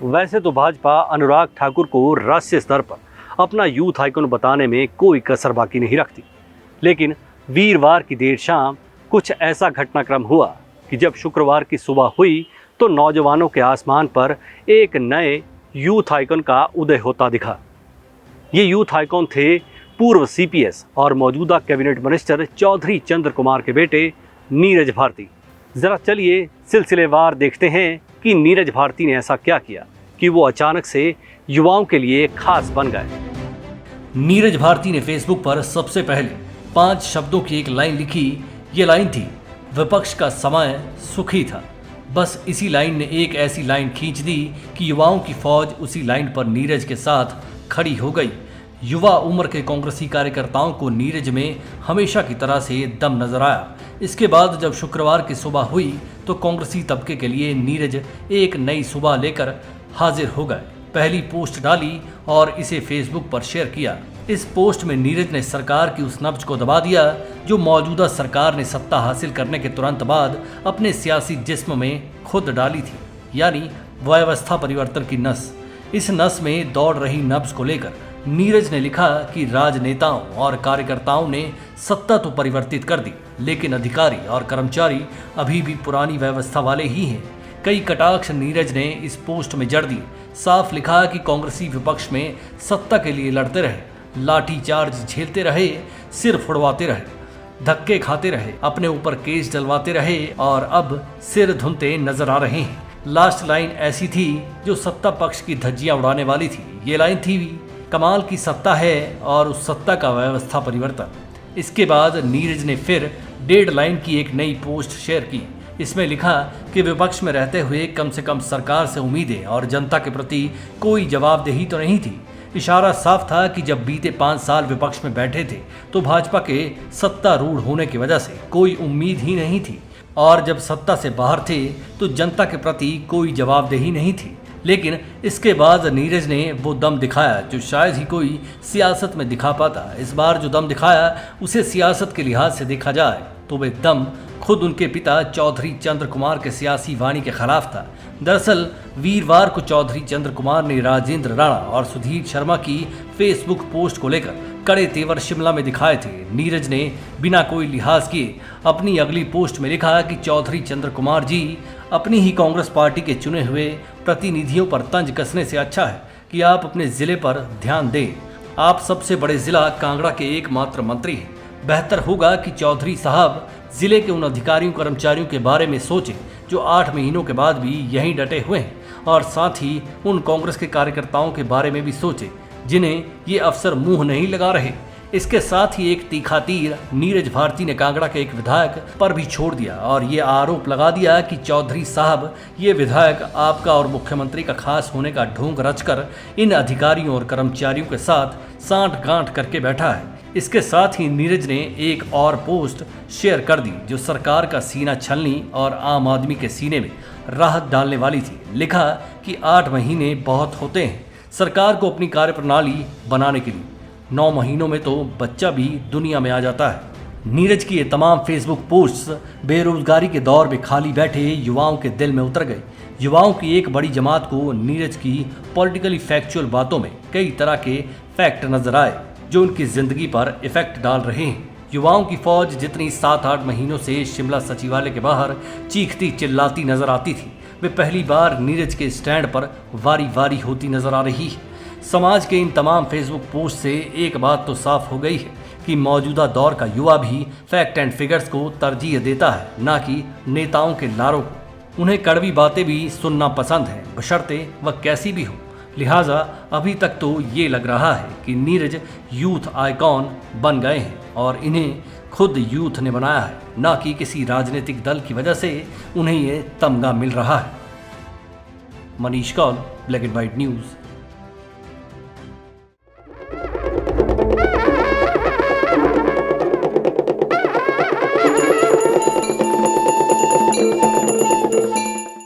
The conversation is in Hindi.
वैसे तो भाजपा अनुराग ठाकुर को राष्ट्रीय स्तर पर अपना यूथ आइकॉन बताने में कोई कसर बाकी नहीं रखती, लेकिन वीरवार की देर शाम कुछ ऐसा घटनाक्रम हुआ कि जब शुक्रवार की सुबह हुई तो नौजवानों के आसमान पर एक नए यूथ आइकॉन का उदय होता दिखा। ये यूथ आइकॉन थे पूर्व सीपीएस और मौजूदा कैबिनेट मिनिस्टर चौधरी चंद्र कुमार के बेटे नीरज भारती। जरा चलिए सिलसिलेवार देखते हैं कि नीरज भारती ने ऐसा क्या किया कि वो अचानक से युवाओं के लिए खास बन गए। नीरज भारती ने फेसबुक पर सबसे पहले 5 शब्दों की एक लाइन लिखी। ये लाइन थी, विपक्ष का समय सुखी था। बस इसी लाइन ने एक ऐसी लाइन खींच दी कि युवाओं की फौज उसी लाइन पर नीरज के साथ खड़ी हो गई। युवा उम्र के कांग्रेसी कार्यकर्ताओं को नीरज में हमेशा की तरह से दम नजर आया। इसके बाद जब शुक्रवार की सुबह हुई तो कांग्रेसी तबके के लिए नीरज एक नई सुबह लेकर हाजिर हो गए। पहली पोस्ट डाली और इसे फेसबुक पर शेयर किया। इस पोस्ट में नीरज ने सरकार की उस नब्ज को दबा दिया जो मौजूदा सरकार ने सत्ता हासिल करने के तुरंत बाद अपने सियासी जिस्म में खुद डाली थी, यानी व्यवस्था परिवर्तन की नस। इस नस में दौड़ रही नब्ज को लेकर नीरज ने लिखा कि राजनेताओं और कार्यकर्ताओं ने सत्ता तो परिवर्तित कर दी, लेकिन अधिकारी और कर्मचारी अभी भी पुरानी व्यवस्था वाले ही हैं। कई कटाक्ष नीरज ने इस पोस्ट में जड़ दिए। साफ लिखा कि कांग्रेसी विपक्ष में सत्ता के लिए लड़ते रहे, लाठी चार्ज झेलते रहे, सिर फुड़वाते रहे, धक्के खाते रहे, अपने ऊपर केस डलवाते रहे और अब सिर धुनते नजर आ रहे हैं। लास्ट लाइन ऐसी थी जो सत्ता पक्ष की धज्जियां उड़ाने वाली थी। ये लाइन थी, कमाल की सत्ता है और उस सत्ता का व्यवस्था परिवर्तन। इसके बाद नीरज ने फिर 1.5 लाइन की एक नई पोस्ट शेयर की। इसमें लिखा कि विपक्ष में रहते हुए कम से कम सरकार से उम्मीदें और जनता के प्रति कोई जवाबदेही तो नहीं थी। इशारा साफ था कि जब बीते 5 साल विपक्ष में बैठे थे तो भाजपा के सत्तारूढ़ होने की वजह से कोई उम्मीद ही नहीं थी, और जब सत्ता से बाहर थे तो जनता के प्रति कोई जवाबदेही नहीं थी। लेकिन इसके बाद नीरज ने वो दम दिखाया जो शायद ही कोई सियासत में दिखा पाता। इस बार जो दम दिखाया उसे सियासत के लिहाज से देखा जाए तो वे दम खुद उनके पिता चौधरी चंद्र कुमार के सियासी वाणी के खिलाफ था। दरअसल वीरवार को चौधरी चंद्र कुमार ने राजेंद्र राणा और सुधीर शर्मा की फेसबुक पोस्ट को लेकर कड़े तेवर शिमला में दिखाए थे। नीरज ने बिना कोई लिहाज किए अपनी अगली पोस्ट में लिखा कि चौधरी चंद्र कुमार जी, अपनी ही कांग्रेस पार्टी के चुने हुए प्रतिनिधियों पर तंज कसने से अच्छा है कि आप अपने जिले पर ध्यान दें। आप सबसे बड़े जिला कांगड़ा के एकमात्र मंत्री हैं। बेहतर होगा कि चौधरी साहब जिले के उन अधिकारियों कर्मचारियों के बारे में सोचें जो 8 महीनों के बाद भी यहीं डटे हुए हैं, और साथ ही उन कांग्रेस के कार्यकर्ताओं के बारे में भी सोचें जिन्हें ये अफसर मुंह नहीं लगा रहे। इसके साथ ही एक तीखा तीर नीरज भारती ने कांगड़ा के एक विधायक पर भी छोड़ दिया और ये आरोप लगा दिया कि चौधरी साहब, ये विधायक आपका और मुख्यमंत्री का खास होने का ढोंग रचकर इन अधिकारियों और कर्मचारियों के साथ सांठ गांठ करके बैठा है। इसके साथ ही नीरज ने एक और पोस्ट शेयर कर दी जो सरकार का सीना छलनी और आम आदमी के सीने में राहत डालने वाली थी। लिखा कि 8 महीने बहुत होते हैं सरकार को अपनी कार्यप्रणाली बनाने के लिए। 9 महीनों में तो बच्चा भी दुनिया में आ जाता है। नीरज की ये तमाम फेसबुक पोस्ट्स बेरोजगारी के दौर में खाली बैठे युवाओं के दिल में उतर गए। युवाओं की एक बड़ी जमात को नीरज की पॉलिटिकली फैक्चुअल बातों में कई तरह के फैक्ट नजर आए जो उनकी जिंदगी पर इफेक्ट डाल रहे हैं। युवाओं की फौज जितनी 7-8 महीनों से शिमला सचिवालय के बाहर चीखती चिल्लाती नजर आती थी, वे पहली बार नीरज के स्टैंड पर वारी वारी होती नजर आ रही है। समाज के इन तमाम फेसबुक पोस्ट से एक बात तो साफ हो गई है कि मौजूदा दौर का युवा भी फैक्ट एंड फिगर्स को तरजीह देता है, ना कि नेताओं के नारों को। उन्हें कड़वी बातें भी सुनना पसंद है, बशर्ते वह कैसी भी हो। लिहाजा अभी तक तो ये लग रहा है कि नीरज यूथ आइकॉन बन गए हैं और इन्हें खुद यूथ ने बनाया है, ना कि किसी राजनीतिक दल की वजह से उन्हें ये तमगा मिल रहा है। Manish Kaul, black and white news.